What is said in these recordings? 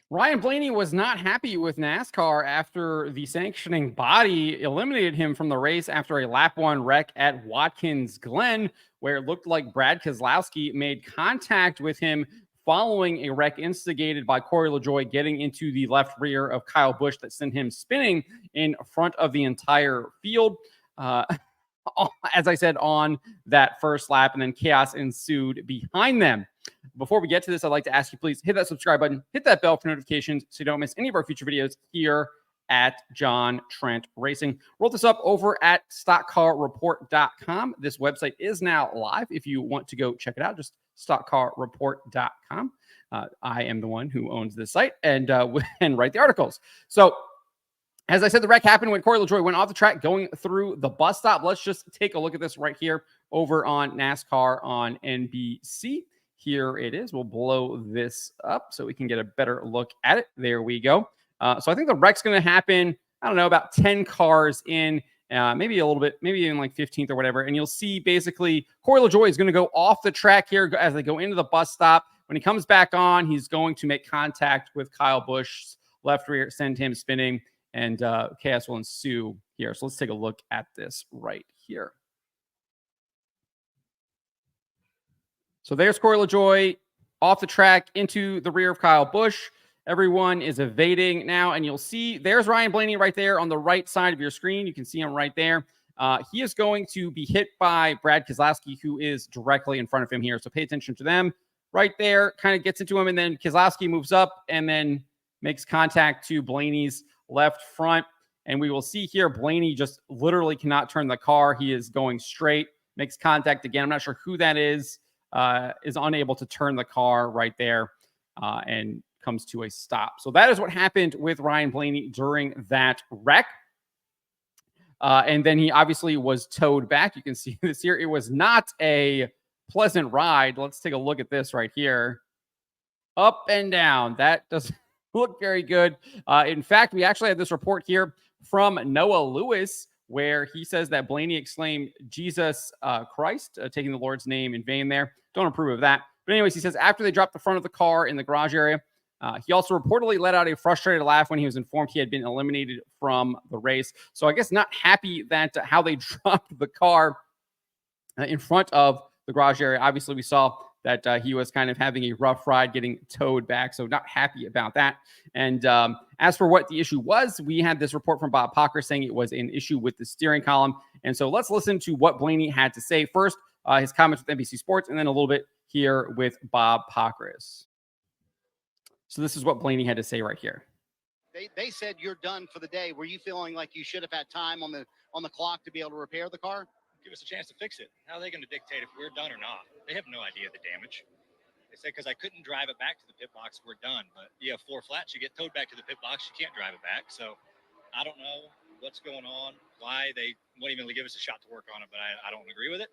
Ryan Blaney was not happy with NASCAR after the sanctioning body eliminated him from the race after a lap one wreck at Watkins Glen, where it looked like Brad Keselowski made contact with him following a wreck instigated by Corey LaJoie getting into the left rear of Kyle Busch that sent him spinning in front of the entire field. As I said, on that first lap, and then chaos ensued behind them. Before we get to this, I'd like to ask you, please hit that subscribe button, hit that bell for notifications so you don't miss any of our future videos here at John Trent Racing. Roll this up over at stockcarreport.com. This website is now live. If you want to go check it out, just stockcarreport.com. I am the one who owns this site and write the articles. So, as I said, the wreck happened when Corey LaJoie went off the track going through the bus stop. Let's just take a look at this right here over on NASCAR on NBC. Here it is. We'll blow this up so we can get a better look at it. There we go. So I think the wreck's going to happen, I don't know, about 10 cars in, maybe a little bit, maybe even like 15th or whatever. And you'll see basically Corey LaJoie is going to go off the track here as they go into the bus stop. When he comes back on, he's going to make contact with Kyle Busch's left rear, send him spinning. And chaos will ensue here. So let's take a look at this right here. So there's Corey LaJoie off the track into the rear of Kyle Busch. Everyone is evading now. And you'll see there's Ryan Blaney right there on the right side of your screen. You can see him right there. He is going to be hit by Brad Keselowski, who is directly in front of him here. So pay attention to them right there. Kind of gets into him. And then Keselowski moves up and then makes contact to Blaney's left front, and we will see here Blaney just literally cannot turn the car. He is going straight, makes contact again. I'm not sure who that is unable to turn the car right there and comes to a stop. So that is what happened with Ryan Blaney during that wreck. And then he obviously was towed back. You can see this here. It was not a pleasant ride. Let's take a look at this right here. Up and down. That doesn't look very good. In fact, we actually had this report here from Noah Lewis where he says that Blaney exclaimed Jesus Christ, taking the Lord's name in vain there. Don't approve of that. But anyways, he says after they dropped the front of the car in the garage area, he also reportedly let out a frustrated laugh when he was informed he had been eliminated from the race. So I guess not happy that how they dropped the car in front of the garage area. Obviously, we saw that he was kind of having a rough ride getting towed back. So not happy about that. And as for what the issue was, we had this report from Bob Pocker saying it was an issue with the steering column. And so let's listen to what Blaney had to say. First, his comments with NBC Sports, and then a little bit here with Bob Pockris. So this is what Blaney had to say right here. They said you're done for the day. Were you feeling like you should have had time on the clock to be able to repair the car? Give us a chance to fix it. How are they going to dictate if we're done or not? They have no idea the damage. They said because I couldn't drive it back to the pit box, we're done. But you have 4 flats, you get towed back to the pit box, you can't drive it back. So I don't know what's going on, why they won't even give us a shot to work on it, but I don't agree with it.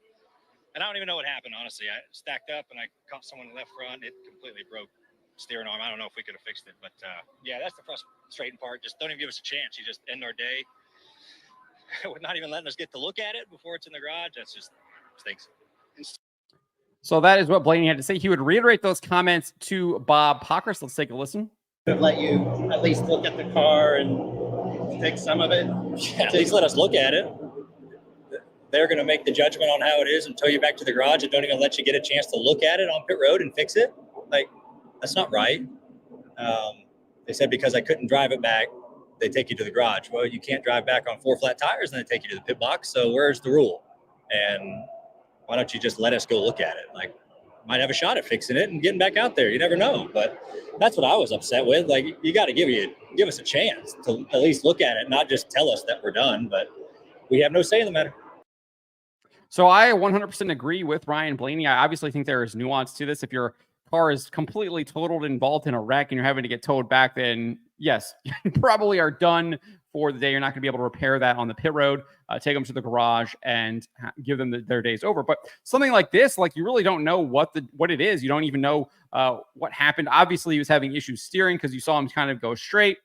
And I don't even know what happened, honestly. I stacked up and I caught someone in the left front. It completely broke steering arm. I don't know if we could have fixed it, but yeah, that's the frustrating part. Just don't even give us a chance. You just end our day. With not even letting us get to look at it before it's in the garage. That's just stinks. So that is what Blaney had to say. He would reiterate those comments to Bob Pockris. Let's take a listen. Let you at least look at the car and fix some of it. Yeah, at least let us look at it. They're going to make the judgment on how it is and tow you back to the garage and don't even let you get a chance to look at it on pit road and fix it. Like, that's not right. They said because I couldn't drive it back, they take you to the garage. Well, you can't drive back on 4 flat tires and they take you to the pit box. So where's the rule? And why don't you just let us go look at it? Like, might have a shot at fixing it and getting back out there. You never know. But that's what I was upset with. Like, you got to give us a chance to at least look at it, not just tell us that we're done. But we have no say in the matter. So I 100% agree with Ryan Blaney. I obviously think there is nuance to this. If your car is completely totaled, involved in a wreck, and you're having to get towed back, then yes, you probably are done for the day. You're not going to be able to repair that on the pit road, take them to the garage and give them their day's over. But something like this, like, you really don't know what it is. You don't even know what happened. Obviously, he was having issues steering because you saw him kind of go straight.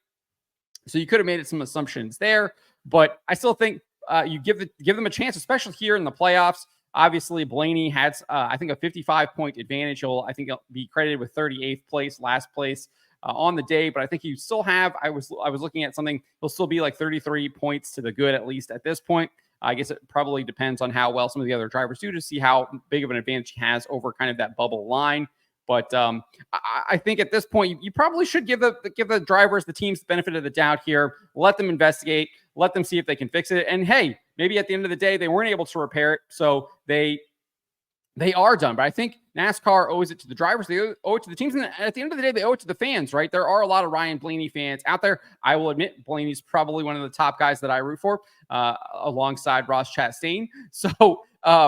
So you could have made some assumptions there. But I still think you give them a chance, especially here in the playoffs. Obviously, Blaney had, I think, a 55-point advantage. I think he'll be credited with 38th place, last place on the day, but I think you still have, I was looking at something, he'll still be like 33 points to the good, at least at this point. I guess it probably depends on how well some of the other drivers do to see how big of an advantage he has over kind of that bubble line. But I think at this point, you probably should give the drivers, the teams, the benefit of the doubt here. Let them investigate. Let them see if they can fix it. And hey, maybe at the end of the day, they weren't able to repair it, so they are done. But I think NASCAR owes it to the drivers. They owe it to the teams. And at the end of the day, they owe it to the fans, right? There are a lot of Ryan Blaney fans out there. I will admit, Blaney's probably one of the top guys that I root for, alongside Ross Chastain. So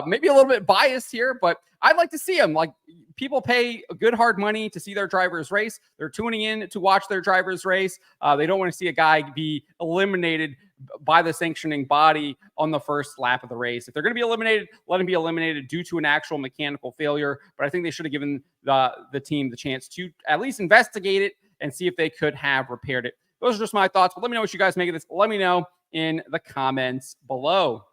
maybe a little bit biased here, but I'd like to see him. Like, people pay good hard money to see their drivers race. They're tuning in to watch their drivers race. They don't want to see a guy be eliminated by the sanctioning body on the first lap of the race. If they're going to be eliminated, let them be eliminated due to an actual mechanical failure. But I think they should have given the team the chance to at least investigate it and see if they could have repaired it. Those are just my thoughts, but let me know what you guys make of this. Let me know in the comments below.